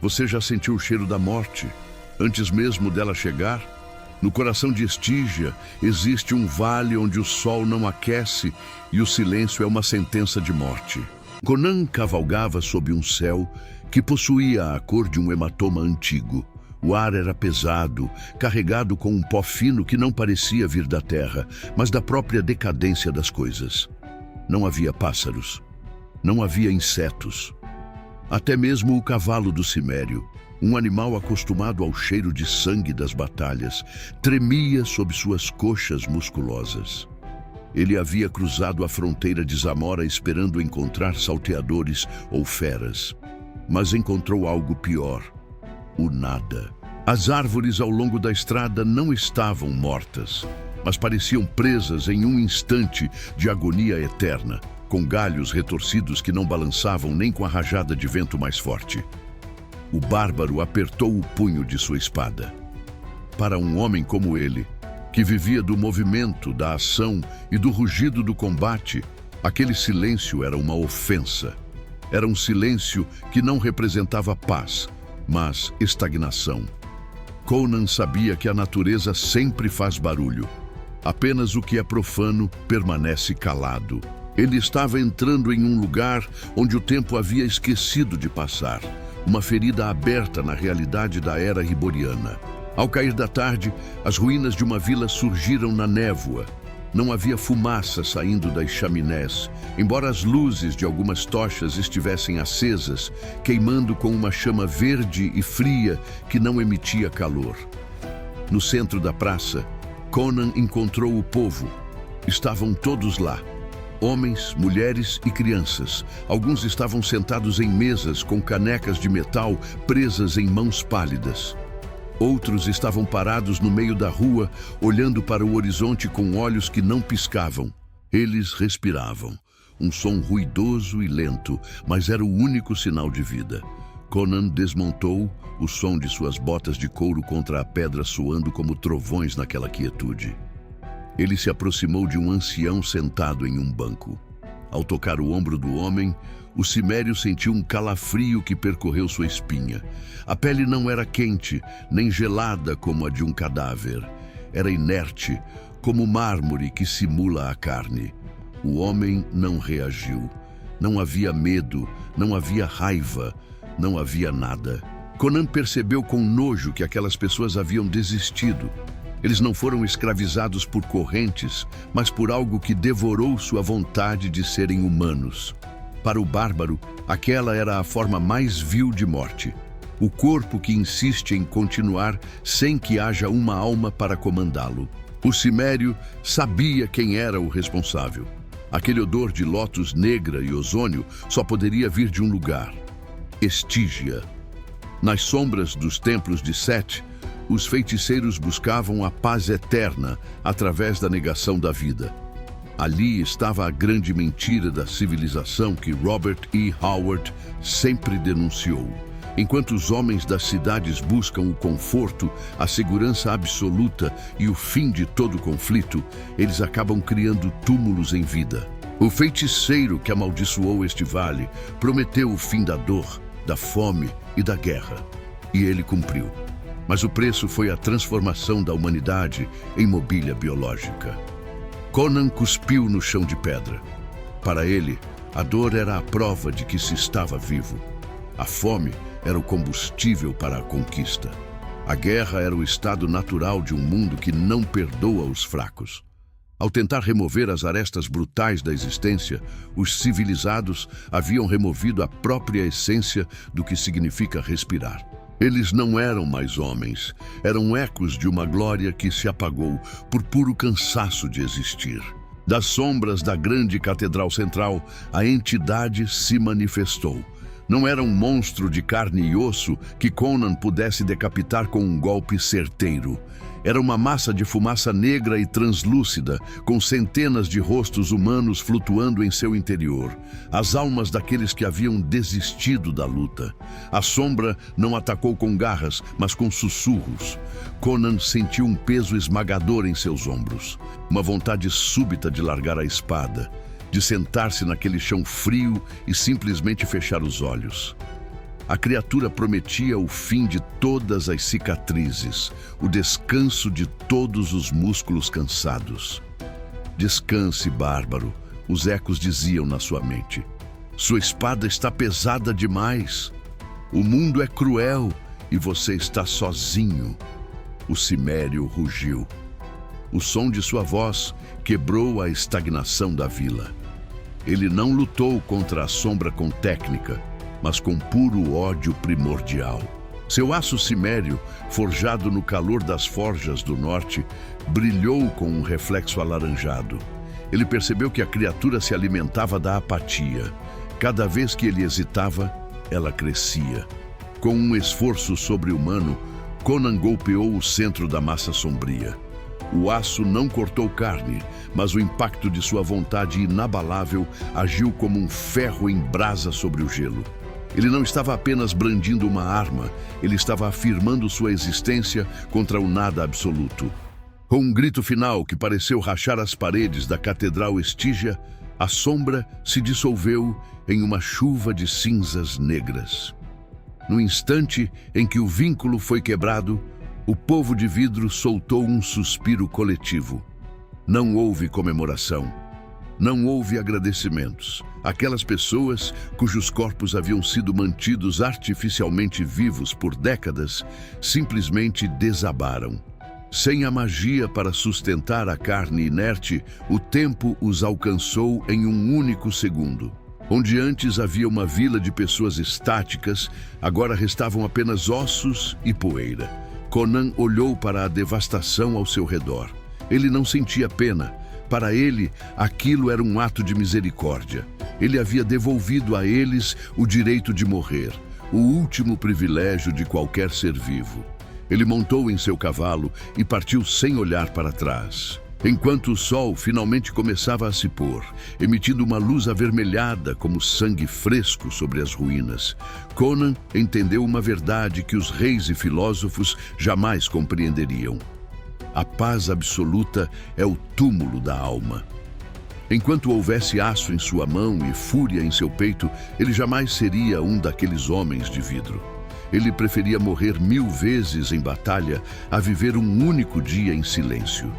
Você já sentiu o cheiro da morte, antes mesmo dela chegar? No coração de Estígia existe um vale onde o sol não aquece e o silêncio é uma sentença de morte. Conan cavalgava sob um céu que possuía a cor de um hematoma antigo. O ar era pesado, carregado com um pó fino que não parecia vir da terra, mas da própria decadência das coisas. Não havia pássaros, não havia insetos. Até mesmo o cavalo do Cimério, um animal acostumado ao cheiro de sangue das batalhas, tremia sob suas coxas musculosas. Ele havia cruzado a fronteira de Zamora esperando encontrar salteadores ou feras, mas encontrou algo pior: o nada. As árvores ao longo da estrada não estavam mortas, mas pareciam presas em um instante de agonia eterna, com galhos retorcidos que não balançavam nem com a rajada de vento mais forte. O bárbaro apertou o punho de sua espada. Para um homem como ele, que vivia do movimento, da ação e do rugido do combate, aquele silêncio era uma ofensa. Era um silêncio que não representava paz, mas estagnação. Conan sabia que a natureza sempre faz barulho. Apenas o que é profano permanece calado. Ele estava entrando em um lugar onde o tempo havia esquecido de passar, uma ferida aberta na realidade da era riboriana. Ao cair da tarde, as ruínas de uma vila surgiram na névoa. Não havia fumaça saindo das chaminés, embora as luzes de algumas tochas estivessem acesas, queimando com uma chama verde e fria que não emitia calor. No centro da praça, Conan encontrou o povo. Estavam todos lá. Homens, mulheres e crianças. Alguns estavam sentados em mesas com canecas de metal presas em mãos pálidas. Outros estavam parados no meio da rua, olhando para o horizonte com olhos que não piscavam. Eles respiravam. Um som ruidoso e lento, mas era o único sinal de vida. Conan desmontou, o som de suas botas de couro contra a pedra soando como trovões naquela quietude. Ele se aproximou de um ancião sentado em um banco. Ao tocar o ombro do homem, o Cimério sentiu um calafrio que percorreu sua espinha. A pele não era quente, nem gelada como a de um cadáver. Era inerte, como mármore que simula a carne. O homem não reagiu. Não havia medo, não havia raiva, não havia nada. Conan percebeu com nojo que aquelas pessoas haviam desistido. Eles não foram escravizados por correntes, mas por algo que devorou sua vontade de serem humanos. Para o bárbaro, aquela era a forma mais vil de morte. O corpo que insiste em continuar sem que haja uma alma para comandá-lo. O Cimério sabia quem era o responsável. Aquele odor de lótus negra e ozônio só poderia vir de um lugar: Estígia. Nas sombras dos templos de Sete, os feiticeiros buscavam a paz eterna através da negação da vida. Ali estava a grande mentira da civilização que Robert E. Howard sempre denunciou. Enquanto os homens das cidades buscam o conforto, a segurança absoluta e o fim de todo conflito, eles acabam criando túmulos em vida. O feiticeiro que amaldiçoou este vale prometeu o fim da dor, da fome e da guerra. E ele cumpriu. Mas o preço foi a transformação da humanidade em mobília biológica. Conan cuspiu no chão de pedra. Para ele, a dor era a prova de que se estava vivo. A fome era o combustível para a conquista. A guerra era o estado natural de um mundo que não perdoa os fracos. Ao tentar remover as arestas brutais da existência, os civilizados haviam removido a própria essência do que significa respirar. Eles não eram mais homens, eram ecos de uma glória que se apagou por puro cansaço de existir. Das sombras da grande catedral central, a entidade se manifestou. Não era um monstro de carne e osso que Conan pudesse decapitar com um golpe certeiro. Era uma massa de fumaça negra e translúcida, com centenas de rostos humanos flutuando em seu interior. As almas daqueles que haviam desistido da luta. A sombra não atacou com garras, mas com sussurros. Conan sentiu um peso esmagador em seus ombros. Uma vontade súbita de largar a espada, de sentar-se naquele chão frio e simplesmente fechar os olhos. A criatura prometia o fim de todas as cicatrizes, o descanso de todos os músculos cansados. Descanse, bárbaro, os ecos diziam na sua mente. Sua espada está pesada demais. O mundo é cruel e você está sozinho. O cimério rugiu. O som de sua voz quebrou a estagnação da vila. Ele não lutou contra a sombra com técnica, mas com puro ódio primordial. Seu aço cimério, forjado no calor das forjas do norte, brilhou com um reflexo alaranjado. Ele percebeu que a criatura se alimentava da apatia. Cada vez que ele hesitava, ela crescia. Com um esforço sobre-humano, Conan golpeou o centro da massa sombria. O aço não cortou carne, mas o impacto de sua vontade inabalável agiu como um ferro em brasa sobre o gelo. Ele não estava apenas brandindo uma arma, ele estava afirmando sua existência contra o nada absoluto. Com um grito final que pareceu rachar as paredes da Catedral Estígia, a sombra se dissolveu em uma chuva de cinzas negras. No instante em que o vínculo foi quebrado, o povo de vidro soltou um suspiro coletivo. Não houve comemoração. Não houve agradecimentos. Aquelas pessoas cujos corpos haviam sido mantidos artificialmente vivos por décadas simplesmente desabaram. Sem a magia para sustentar a carne inerte, o tempo os alcançou em um único segundo. Onde antes havia uma vila de pessoas estáticas, agora restavam apenas ossos e poeira. Conan olhou para a devastação ao seu redor. Ele não sentia pena. Para ele, aquilo era um ato de misericórdia. Ele havia devolvido a eles o direito de morrer, o último privilégio de qualquer ser vivo. Ele montou em seu cavalo e partiu sem olhar para trás. Enquanto o sol finalmente começava a se pôr, emitindo uma luz avermelhada como sangue fresco sobre as ruínas, Conan entendeu uma verdade que os reis e filósofos jamais compreenderiam. A paz absoluta é o túmulo da alma. Enquanto houvesse aço em sua mão e fúria em seu peito, ele jamais seria um daqueles homens de vidro. Ele preferia morrer 1000 vezes em batalha a viver um único dia em silêncio.